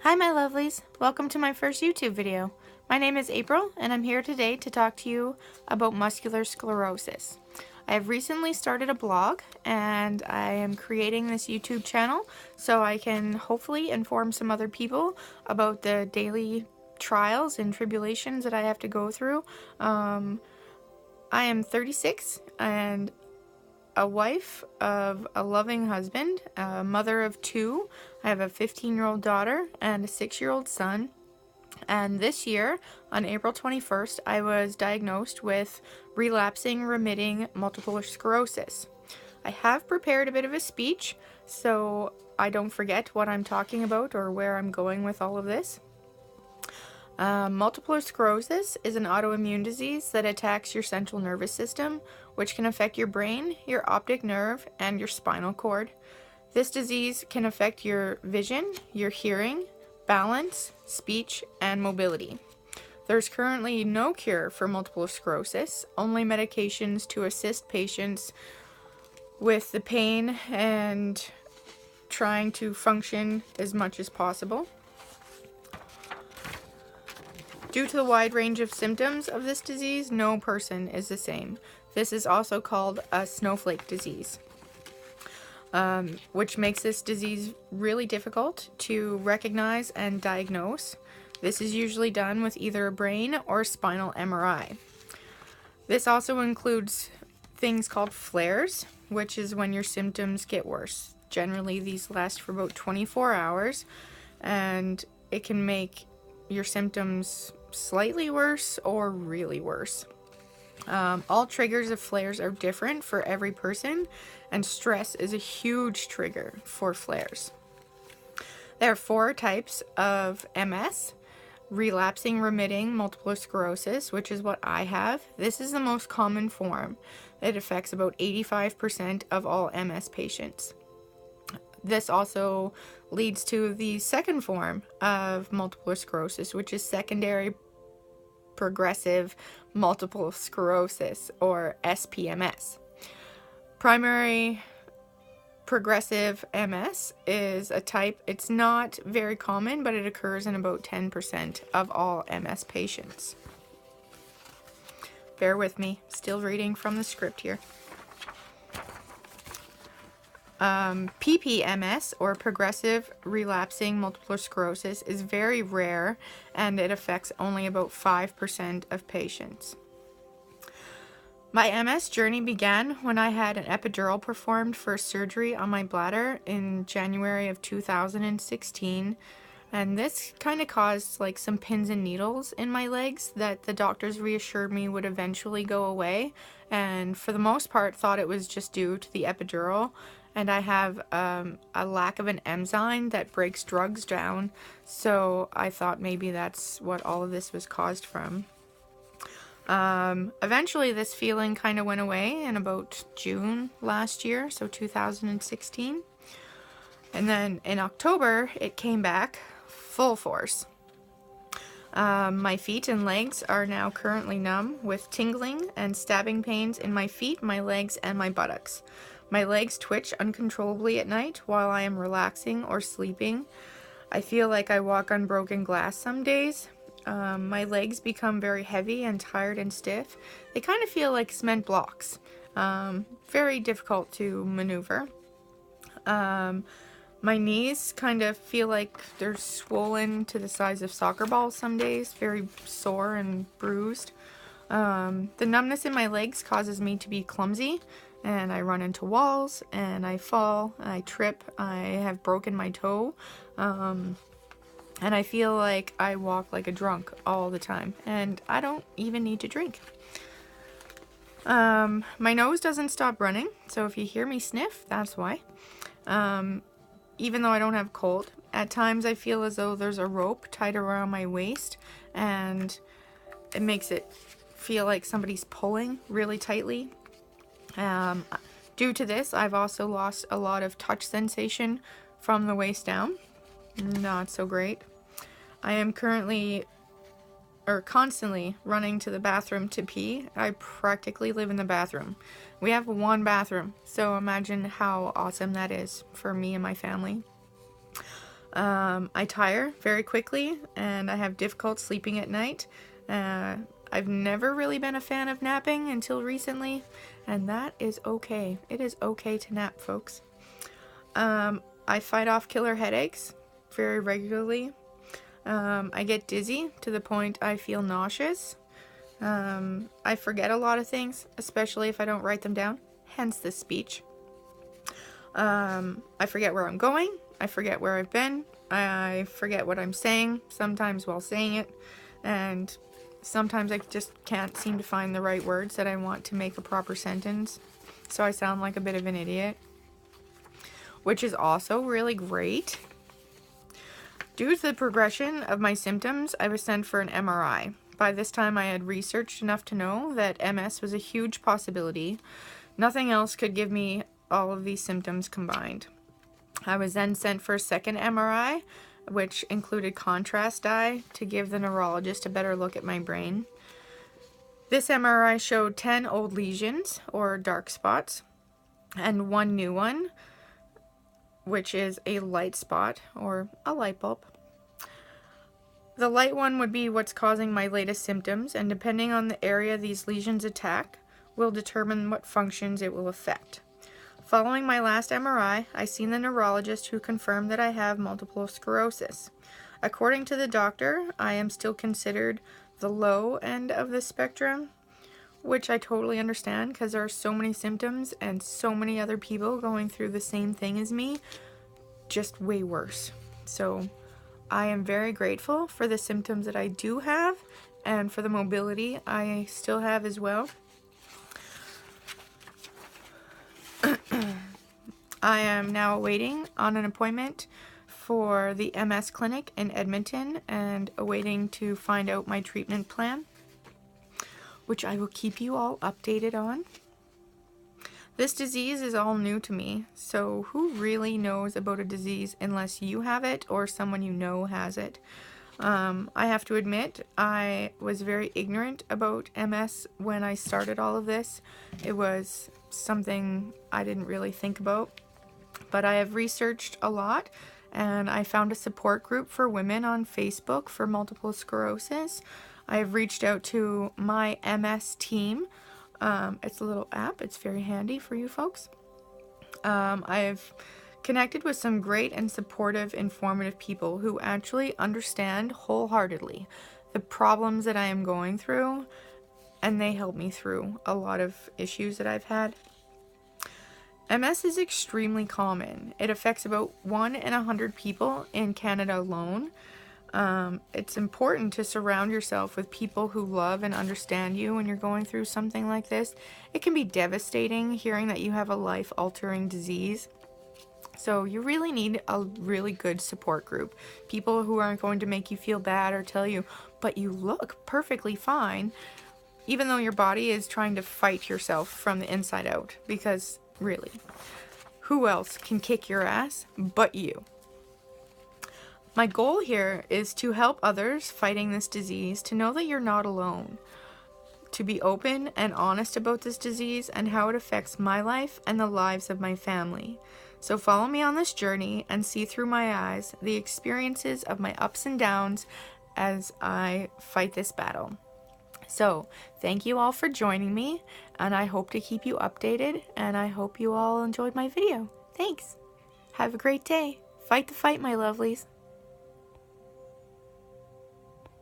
Hi my lovelies, welcome to my first YouTube video. My name is April and I'm here today to talk to you about muscular sclerosis. I have recently started a blog and I am creating this YouTube channel so I can hopefully inform some other people about the daily trials and tribulations that I have to go through. I am 36 and a wife of a loving husband, a mother of two. I have a 15-year-old daughter and a 6-year-old son. And this year, on April 21st, I was diagnosed with relapsing remitting multiple sclerosis. I have prepared a bit of a speech so I don't forget what I'm talking about or where I'm going with all of this. Multiple sclerosis is an autoimmune disease that attacks your central nervous system, which can affect your brain, your optic nerve, and your spinal cord. This disease can affect your vision, your hearing, balance, speech, and mobility. There's currently no cure for multiple sclerosis, only medications to assist patients with the pain and trying to function as much as possible. Due to the wide range of symptoms of this disease, no person is the same. This is also called a snowflake disease, which makes this disease really difficult to recognize and diagnose. This is usually done with either a brain or spinal MRI. This also includes things called flares, which is when your symptoms get worse. Generally, these last for about 24 hours, and it can make your symptoms slightly worse or really worse. All triggers of flares are different for every person, and stress is a huge trigger for flares. There are 4 types of MS. Relapsing remitting multiple sclerosis, which is what I have. This is the most common form. It affects about 85% of all MS patients. This also leads to the second form of multiple sclerosis, which is secondary progressive multiple sclerosis, or SPMS. Primary progressive MS is a type, it's not very common, but it occurs in about 10% of all MS patients. Bear with me, still reading from the script here. PPMS, or progressive relapsing multiple sclerosis, is very rare and it affects only about 5% of patients. My MS journey began when I had an epidural performed for surgery on my bladder in January of 2016, and this kind of caused like some pins and needles in my legs that the doctors reassured me would eventually go away, and for the most part thought it was just due to the epidural. And I have a lack of an enzyme that breaks drugs down, so I thought maybe that's what all of this was caused from. Eventually this feeling kind of went away in about June last year, so 2016. And then in October, it came back full force. My feet and legs are now currently numb with tingling and stabbing pains in my feet, my legs, and my buttocks. My legs twitch uncontrollably at night while I am relaxing or sleeping. I feel like I walk on broken glass some days. My legs become very heavy and tired and stiff. They kind of feel like cement blocks. Very difficult to maneuver. My knees kind of feel like they're swollen to the size of soccer balls some days. Very sore and bruised. The numbness in my legs causes me to be clumsy, and I run into walls, and I fall, I trip, I have broken my toe, and I feel like I walk like a drunk all the time, and I don't even need to drink. My nose doesn't stop running, so if you hear me sniff, that's why. Even though I don't have cold, at times I feel as though there's a rope tied around my waist, and it makes it feel like somebody's pulling really tightly. Due to this, I've also lost a lot of touch sensation from the waist down. Not so great. I am constantly running to the bathroom to pee. I practically live in the bathroom. We have one bathroom, so imagine how awesome that is for me and my family. I tire very quickly and I have difficult sleeping at night. I've never really been a fan of napping until recently, and that is okay. It is okay to nap, folks. I fight off killer headaches very regularly. I get dizzy to the point I feel nauseous. I forget a lot of things, especially if I don't write them down, hence this speech. I forget where I'm going. I forget where I've been. I forget what I'm saying, sometimes while saying it, and sometimes I just can't seem to find the right words that I want to make a proper sentence, so I sound like a bit of an idiot, which is also really great. Due to the progression of my symptoms, I was sent for an MRI. By this time, I had researched enough to know that MS was a huge possibility. Nothing else could give me all of these symptoms combined. I was then sent for a second MRI, which included contrast dye to give the neurologist a better look at my brain. This MRI showed 10 old lesions, or dark spots, and one new one, which is a light spot, or a light bulb. The light one would be what's causing my latest symptoms, and depending on the area these lesions attack, will determine what functions it will affect. Following my last MRI, I seen the neurologist who confirmed that I have multiple sclerosis. According to the doctor, I am still considered the low end of the spectrum, which I totally understand because there are so many symptoms and so many other people going through the same thing as me, just way worse. So I am very grateful for the symptoms that I do have and for the mobility I still have as well. I am now waiting on an appointment for the MS clinic in Edmonton and awaiting to find out my treatment plan, which I will keep you all updated on. This disease is all new to me, so who really knows about a disease unless you have it or someone you know has it? I have to admit, I was very ignorant about MS when I started all of this. It was something I didn't really think about, but I have researched a lot, and I found a support group for women on Facebook for multiple sclerosis. I have reached out to my MS team. It's a little app. It's very handy for you folks. I've connected with some great and supportive, informative people who actually understand wholeheartedly the problems that I am going through, and they help me through a lot of issues that I've had. MS is extremely common. It affects about 1 in 100 people in Canada alone. It's important to surround yourself with people who love and understand you when you're going through something like this. It can be devastating hearing that you have a life-altering disease. So you really need a really good support group. People who aren't going to make you feel bad or tell you, but you look perfectly fine, even though your body is trying to fight yourself from the inside out. Because really, who else can kick your ass but you? My goal here is to help others fighting this disease to know that you're not alone, to be open and honest about this disease and how it affects my life and the lives of my family. So follow me on this journey and see through my eyes the experiences of my ups and downs as I fight this battle. So thank you all for joining me, and I hope to keep you updated, and I hope you all enjoyed my video. Thanks. Have a great day. Fight the fight, my lovelies.